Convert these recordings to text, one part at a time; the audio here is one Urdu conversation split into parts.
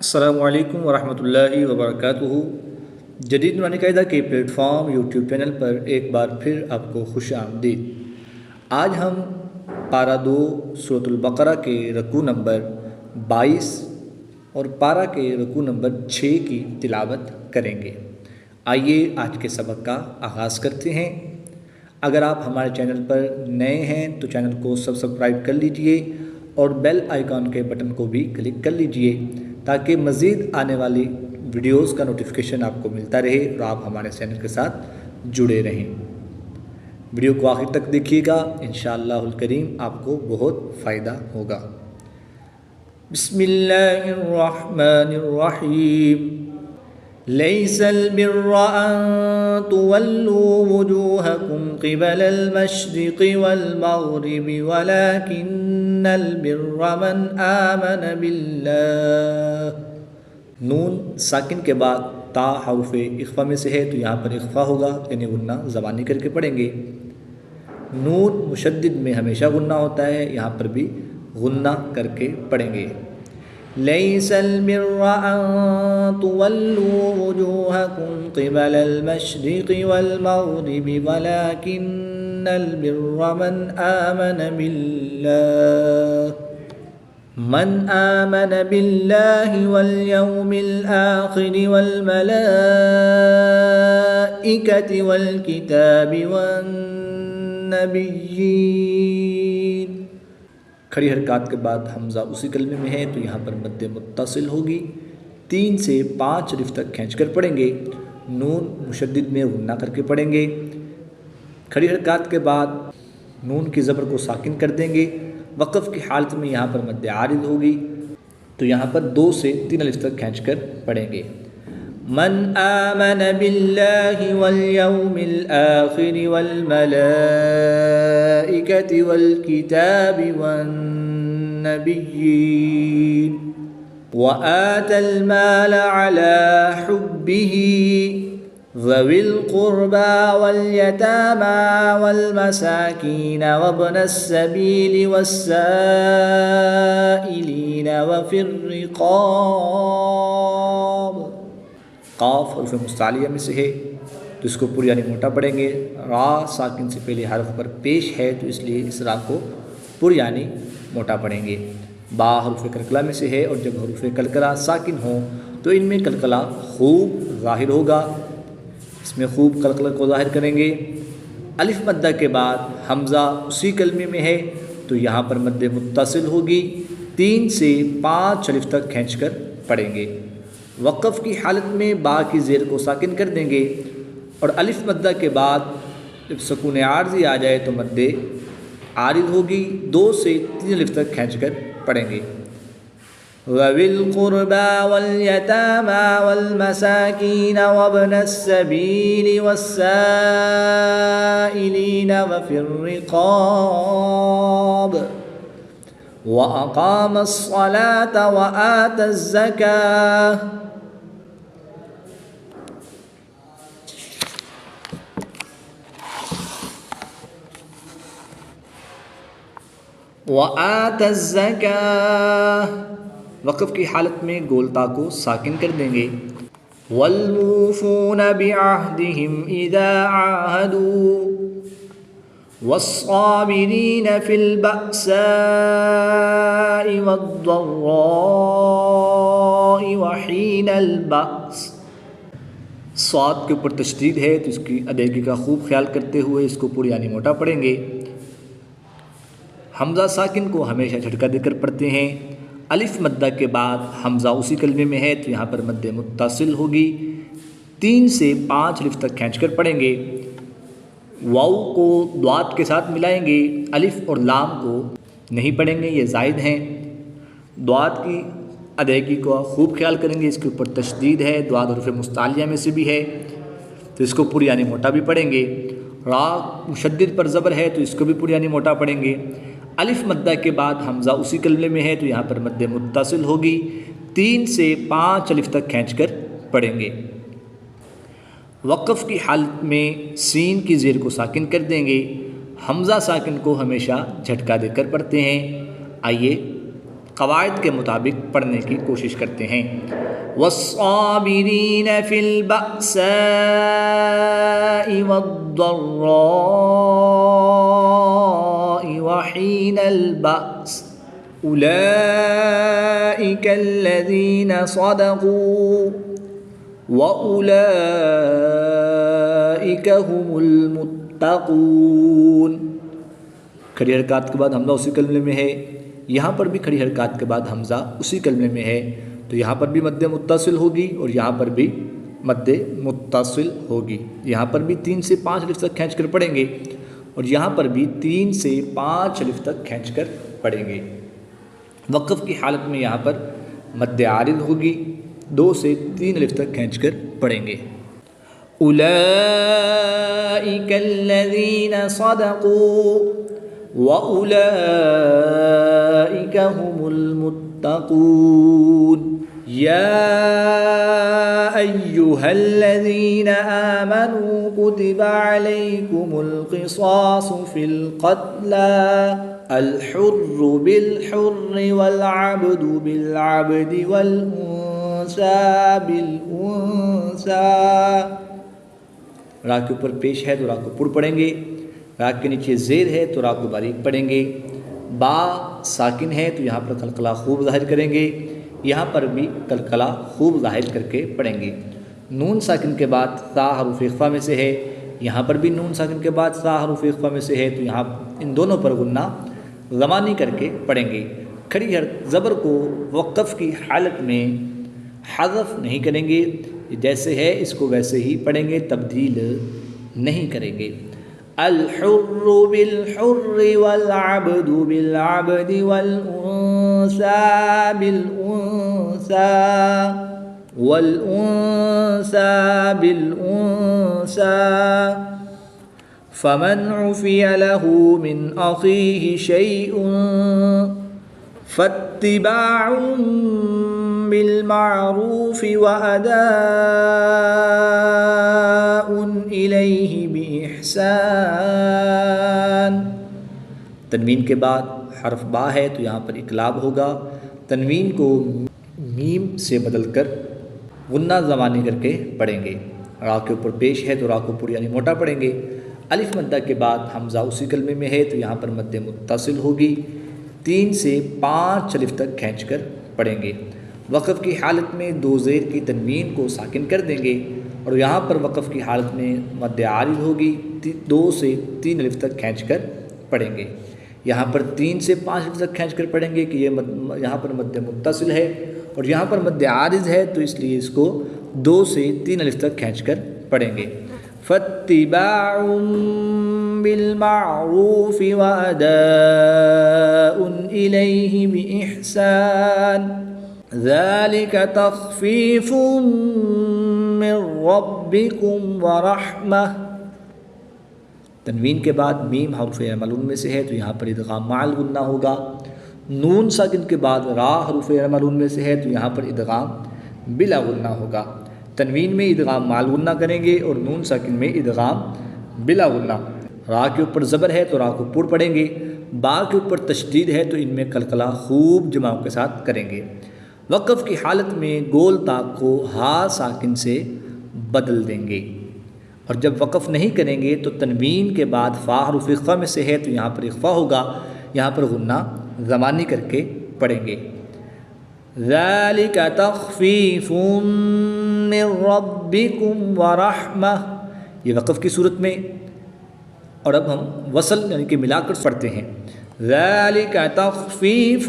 السلام علیکم ورحمۃ اللہ وبرکاتہ۔ جدید نورانی قاعدہ کے پلیٹ فارم یوٹیوب چینل پر ایک بار پھر آپ کو خوش آمدید۔ آج ہم پارہ 2 سورۃ البقرہ کے رکوع نمبر 22 اور پارہ کے رکوع نمبر 6 کی تلاوت کریں گے۔ آئیے آج کے سبق کا آغاز کرتے ہیں۔ اگر آپ ہمارے چینل پر نئے ہیں تو چینل کو سبسکرائب کر لیجئے اور بیل آئیکن کے بٹن کو بھی کلک کر لیجئے تاکہ مزید آنے والی ویڈیوز کا نوٹیفیکیشن آپ کو ملتا رہے اور آپ ہمارے چینل کے ساتھ جڑے رہیں۔ ویڈیو کو آخر تک دیکھیے گا، انشاءاللہ الکریم آپ کو بہت فائدہ ہوگا۔ بسم اللہ الرحمن الرحیم۔ لیس البر ان تولوا وجوہکم قبل المشرق والمغرب ولكن البر من آمن باللہ۔ نون ساکن کے بعد تا حرف اخفا میں سے ہے تو یہاں پر اخفا ہوگا، یعنی غنہ زبانی کر کے پڑھیں گے۔ نون مشدد میں ہمیشہ غنہ ہوتا ہے، یہاں پر بھی غنہ کر کے پڑھیں گے۔ لیس البر ان تولوا وجوہکم قبل المشرق والمغرب ولكن البر من آمن باللہ من آمن باللہ والیوم الآخر والملائکۃ والکتاب والنبیین۔ کھڑی حرکات کے بعد حمزہ اسی کلمے میں ہے تو یہاں پر مد متصل ہوگی، 3 سے 5 الف تک کھینچ کر پڑھیں گے۔ نون مشدد میں غنہ کر کے پڑھیں گے۔ کھڑی حرکات کے بعد نون کی زبر کو ساکن کر دیں گے۔ وقف کی حالت میں یہاں پر مد عارض ہوگی تو یہاں پر 2 سے 3 الف تک کھینچ کر پڑھیں گے۔ من آمن باللہ والیوم الآخر والملائکۃ والکتاب والنبیین وآتى المال على حبه ذوي القربى واليتامى والمساكين وابن السبيل والسائلين وفي الرقاب۔ قاف حرف مستعلیہ میں سے ہے تو اس کو پورا یعنی موٹا پڑھیں گے۔ را ساکن سے پہلے حرف پر پیش ہے تو اس لیے اس را کو پورا یعنی موٹا پڑھیں گے۔ با حرف کلکلہ میں سے ہے اور جب حروف کلکلہ ساکن ہوں تو ان میں کلکلہ خوب ظاہر ہوگا، اس میں خوب کلکلہ کو ظاہر کریں گے۔ الف مدہ کے بعد حمزہ اسی کلمے میں ہے تو یہاں پر مد متصل ہوگی، 3 سے 5 الف تک کھینچ کر پڑھیں گے۔ وقف کی حالت میں با کی زیر کو ساکن کر دیں گے اور الف مدہ کے بعد جب سکون عارضی آ جائے تو مد عارض ہوگی، 2 سے 3 الف تک کھینچ کر پڑھیں گے۔ ذوی القربى واليتامى والمساكين وابن السبيل والسائلين وفي الرقاب وأقام الصلاة وآتى الزكاة وآتى الزكاة۔ وقف کی حالت میں گولتا کو ساکن کر دیں گے۔ والموفون بعہدہم اذا عاہدوا والصابرین فی البأساء والضراء وحین البأس۔ صاد کے اوپر تشدید ہے تو اس کی ادائیگی کا خوب خیال کرتے ہوئے اس کو پورا یعنی موٹا پڑھیں گے۔ حمزہ ساکن کو ہمیشہ جھٹکا دے کر پڑھتے ہیں۔ الف مدہ کے بعد حمزہ اسی کلمے میں ہے تو یہاں پر مد متصل ہوگی، 3 سے 5 الف تک کھینچ کر پڑھیں گے۔ واو کو ضاد کے ساتھ ملائیں گے، الف اور لام کو نہیں پڑھیں گے، یہ زائد ہیں۔ ضاد کی ادائیگی کو خوب خیال کریں گے، اس کے اوپر تشدید ہے، ضاد حرف مستعلیہ میں سے بھی ہے تو اس کو پورا یعنی موٹا بھی پڑھیں گے۔ را مشدد پر زبر ہے تو اس کو بھی پورا یعنی موٹا پڑھیں گے۔ الف مدہ کے بعد حمزہ اسی کلمے میں ہے تو یہاں پر مد متصل ہوگی، 3 سے 5 الف تک کھینچ کر پڑھیں گے۔ وقف کی حالت میں سین کی زیر کو ساکن کر دیں گے۔ حمزہ ساکن کو ہمیشہ جھٹکا دے کر پڑھتے ہیں۔ آئیے قواعد کے مطابق پڑھنے کی کوشش کرتے ہیں۔ والصابرین فی البأساء والضراء وحین البأس اولئک الذین صدقوا وَأُولَئِكَ هُمُ الْمُتَّقُونَ۔ کھڑی حرکات کے بعد حمزہ اسی کلمے میں ہے، یہاں پر بھی کھڑی حرکات کے بعد حمزہ اسی کلمے میں ہے، تو یہاں پر بھی مد متصل ہوگی اور یہاں پر بھی مد متصل ہوگی۔ یہاں پر بھی 3 سے 5 الف تک کھینچ کر پڑھیں گے اور یہاں پر بھی 3 سے 5 الف تک کھینچ کر پڑھیں گے۔ وقف کی حالت میں یہاں پر مد عارض ہوگی، 2 سے 3 الف تک کھینچ کر پڑھیں گے۔ اولئک الذین صدقوا واولئک هم المتقون۔ یا ایہا الذین آمنوا کتب علیکم القصاص فی القتلى الحر بالحر والعبد بالعبد والانثى بالانثى۔ را کے اوپر پیش ہے تو را کو پر پڑھیں گے، را کے نیچے زیر ہے تو را کو باریک پڑھیں گے، با ساکن ہے تو یہاں پر قلقلہ خوب ظاہر کریں گے، یہاں پر بھی قلقلہ خوب ظاہر کر کے پڑھیں گے۔ نون ساکن کے بعد تا حروف اخفا میں سے ہے، یہاں پر بھی نون ساکن کے بعد تا حروف اخفا میں سے ہے، تو یہاں ان دونوں پر غنہ زمانی کر کے پڑھیں گے۔ کھڑی زبر کو وقف کی حالت میں حذف نہیں کریں گے، جیسے ہے اس کو ویسے ہی پڑھیں گے، تبدیل نہیں کریں گے۔ الحر بالحر والعبد بالعبد والانثى بالانثى والانثى بالانثى فمن عفي له من أخيه شيء فاتباع بالمعروف وأداء إليه بإحسان۔ تنوین کے بعد حرف با ہے تو یہاں پر اقلاب ہوگا، تنوین کو میم سے بدل کر غنہ زمانی کر کے پڑھیں گے۔ را کے اوپر پیش ہے تو را کو پر یعنی موٹا پڑھیں گے۔ الف مدہ کے بعد حمزہ اسی کلمے میں ہے تو یہاں پر مد متصل ہوگی، 3 سے 5 الف تک کھینچ کر پڑھیں گے۔ وقف کی حالت میں 2 زیر کی تنوین کو ساکن کر دیں گے اور یہاں پر وقف کی حالت میں مد عارض ہوگی، 2 سے 3 الف تک کھینچ کر پڑھیں گے۔ یہاں پر 3 سے 5 الف تک کھینچ کر پڑھیں گے کہ یہ یہاں پر مد متصل ہے اور یہاں پر مد عارض ہے، تو اس لیے اس کو 2 سے 3 الف تک کھینچ کر پڑھیں گے۔ فاتباع بالمعروف وأداء إليه بإحسان ذلك تخفيف من ربكم ورحمة۔ تنوین کے بعد میم حرف معلوم میں سے ہے تو یہاں پر ادغام مع الغنہ ہوگا، نون ساکن کے بعد را حرف معلوم میں سے ہے تو یہاں پر ادغام بلا غنہ ہوگا۔ تنوین میں ادغام مع الغنہ کریں گے اور نون ساکن میں ادغام بلا غنہ۔ را کے اوپر زبر ہے تو را کو پر پڑھیں گے، با کے اوپر تشدید ہے تو ان میں قلقلہ خوب جماعوں کے ساتھ کریں گے۔ وقف کی حالت میں گول تا کو ہا ساکن سے بدل دیں گے اور جب وقف نہیں کریں گے تو تنوین کے بعد فا حرف اخفا میں سے ہے تو یہاں پر اخفا ہوگا، یہاں پر غنہ زمانی کر کے پڑھیں گے۔ ذَلِكَ تَخْفِيفٌ مِّن رَّبِّكُمْ وَرَحْمَةٌ، یہ وقف کی صورت میں، اور اب ہم وصل یعنی کہ ملا کر پڑھتے ہیں۔ ذَلِكَ تَخْفِيفٌ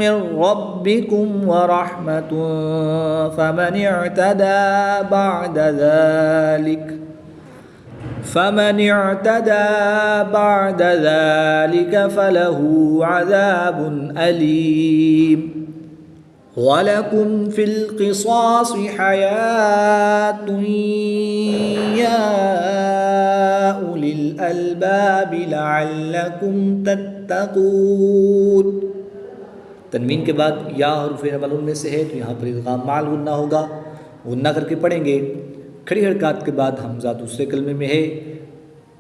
مِّن رَّبِّكُمْ وَرَحْمَةٌ فَمَنِ اعْتَدَىٰ بَعْدَ ذَلِكَ فَلَهُ عَذَابٌ أَلِيمٌ۔ وَلَكُمْ فِي الْقِصَاصِ حَيَاةٌ يَا أُولِي الْأَلْبَابِ لَعَلَّكُمْ تَتَّقُونَ۔ تنوین کے بعد یا حرف معلوم میں سے ہے تو یہاں پر ادغام مع الغنہ ہوگا، غنہ کر کے پڑھیں گے۔ کھڑی حرکات کے بعد حمزہ دوسرے کلمے میں ہے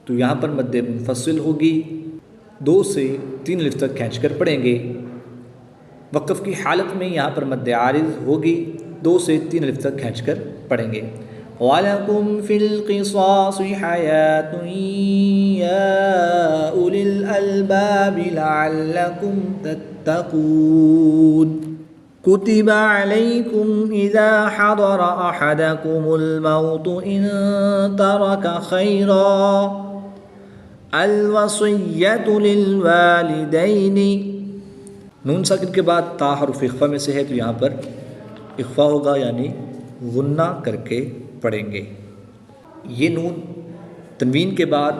تو یہاں پر مد منفصل ہوگی، 2 سے 3 الف تک کھینچ کر پڑھیں گے۔ وقف کی حالت میں یہاں پر مد عارض ہوگی، 2 سے 3 الف تک کھینچ کر پڑھیں گے۔ وَلَكُمْ فِي الْقِصَاصِ حَيَاةٌ يَا أُولِي الْأَلْبَابِ لَعَلَّكُمْ تَتَّقُونَ كُتِبَ عَلَيْكُمْ إِذَا حَضَرَ أَحَدَكُمُ الْمَوْتُ إِن تَرَكَ خَيْرًا الْوَصِيَّةُ لِلْوَالِدَيْنِ۔ نون ساکن کے بعد تا حرف اخفا میں سے ہے تو یہاں پر اخفا ہوگا، یعنی غنہ کر کے پڑھیں گے۔ یہ نون تنوین کے بعد،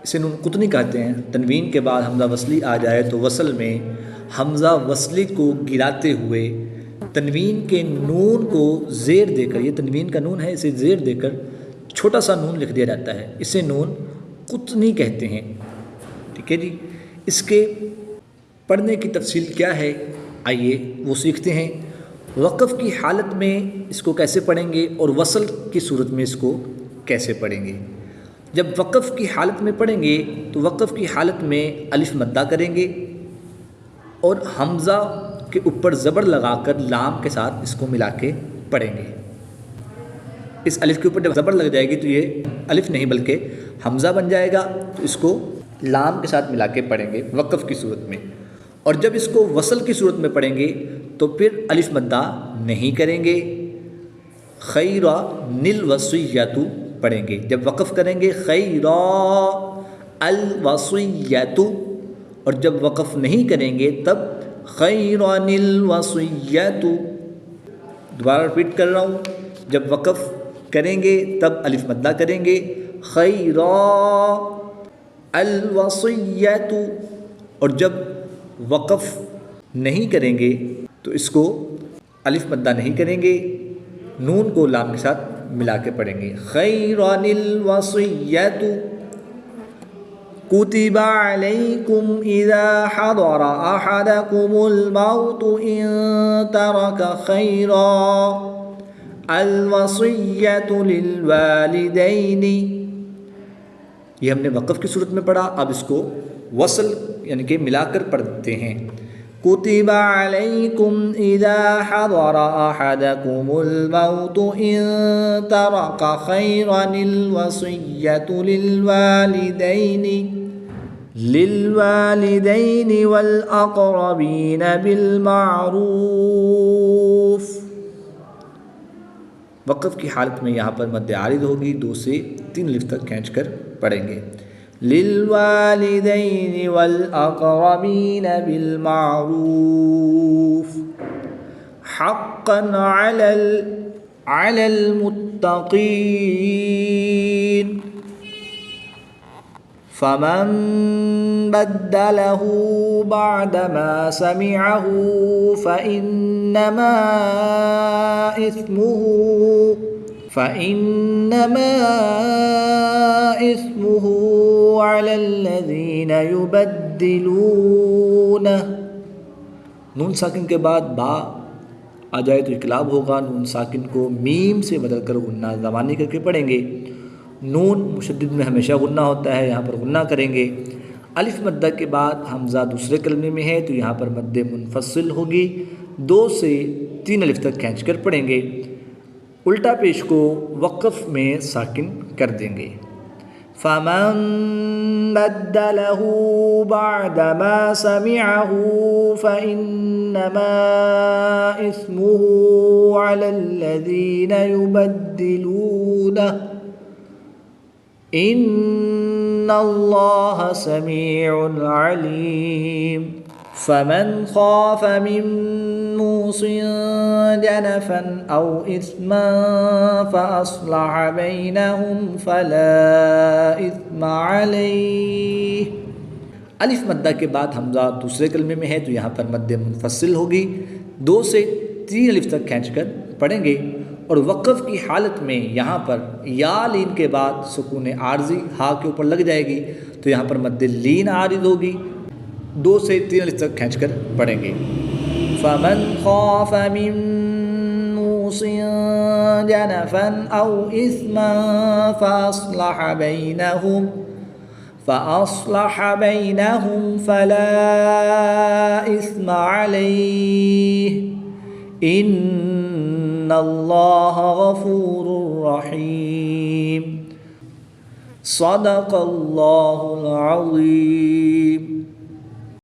اسے نون قطنی کہتے ہیں، تنوین کے بعد حمزہ وصلی آ جائے تو وصل میں حمزہ وصلی کو گراتے ہوئے تنوین کے نون کو زیر دے کر، یہ تنوین کا نون ہے، اسے زیر دے کر چھوٹا سا نون لکھ دیا جاتا ہے، اسے نون قطنی کہتے ہیں۔ ٹھیک ہے جی، اس کے پڑھنے کی تفصیل کیا ہے آئیے وہ سیکھتے ہیں۔ وقف کی حالت میں اس کو کیسے پڑھیں گے اور وصل کی صورت میں اس کو کیسے پڑھیں گے۔ جب وقف کی حالت میں پڑھیں گے تو وقف کی حالت میں الف مدہ کریں گے اور حمزہ کے اوپر زبر لگا کر لام کے ساتھ اس کو ملا کے پڑھیں گے۔ اس الف کے اوپر جب زبر لگ جائے گی تو یہ الف نہیں بلکہ حمزہ بن جائے گا، تو اس کو لام کے ساتھ ملا کے پڑھیں گے وقف کی صورت میں۔ اور جب اس کو وصل کی صورت میں پڑھیں گے تو پھر الف مدہ نہیں کریں گے، خیرا الوصیۃ پڑھیں گے۔ جب وقف کریں گے خیرا الوصیۃ، اور جب وقف نہیں کریں گے تب خیرا الوصیۃ۔ دوبارہ رپیٹ کر رہا ہوں، جب وقف کریں گے تب الف مدہ کریں گے خیرا الوصیۃ، اور جب وقف نہیں کریں گے تو اس کو الف مدہ نہیں کریں گے، نون کو لام کے ساتھ ملا کے پڑھیں گے خیرا الوصیۃ۔ کتب علیکم اذا حضر احدکم الموت ان ترک خیرا الوصیۃ للوالدین۔ یہ ہم نے وقف کی صورت میں پڑھا، اب اس کو وصل یعنی کہ ملا کر پڑھتے ہیں۔ کتب علیکم اذا حضر احدکم الموت ان ترک خیرا الوصیۃ للوالدین والاقربین بالمعروف۔ وقف کی حالت میں یہاں پر مد عارض ہوگی، 2 سے 3 الف تک کھینچ کر پڑھیں گے للوالدین والاقربین بالمعروف حقا علی المتقین۔ فمن بدله بعدما سمعه فإنما إثمه على الذين يبدلونه۔ نون ساکن کے بعد با آ جائے تو اقلاب ہوگا، نون ساکن کو میم سے بدل کر غنہ زمانی کر کے پڑھیں گے۔ نون مشدد میں ہمیشہ غنہ ہوتا ہے، یہاں پر غنہ کریں گے۔ الف مدہ کے بعد حمزہ دوسرے کلمے میں ہے تو یہاں پر مد منفصل ہوگی، 2 سے 3 الف تک کھینچ کر پڑھیں گے۔ الٹا پیش کو وقف میں ساکن کر دیں گے۔ فمن بدله بعدما سمعه فإنما إثمه على الذين يبدلونه إن الله سميع عليم۔ فمن خاف من موص جنفا أو إثما فأصلح بينهم فلا إثم عليه۔ الف مدہ کے بعد حمزہ دوسرے کلمے میں ہے تو یہاں پر مد منفصل ہوگی، 2 سے 3 الف تک کھینچ کر پڑھیں گے۔ اور وقف کی حالت میں یہاں پر یا لین کے بعد سکون عارضی ہا کے اوپر لگ جائے گی تو یہاں پر مد لین عارض ہوگی، 2 سے 3 الف تک کھینچ کر پڑھیں گے۔ فمن خاف من موص جنفا أو إثما فأصلح بينهم فلا إثم عليه إن الله غفور رحيم. صدق الله العظيم.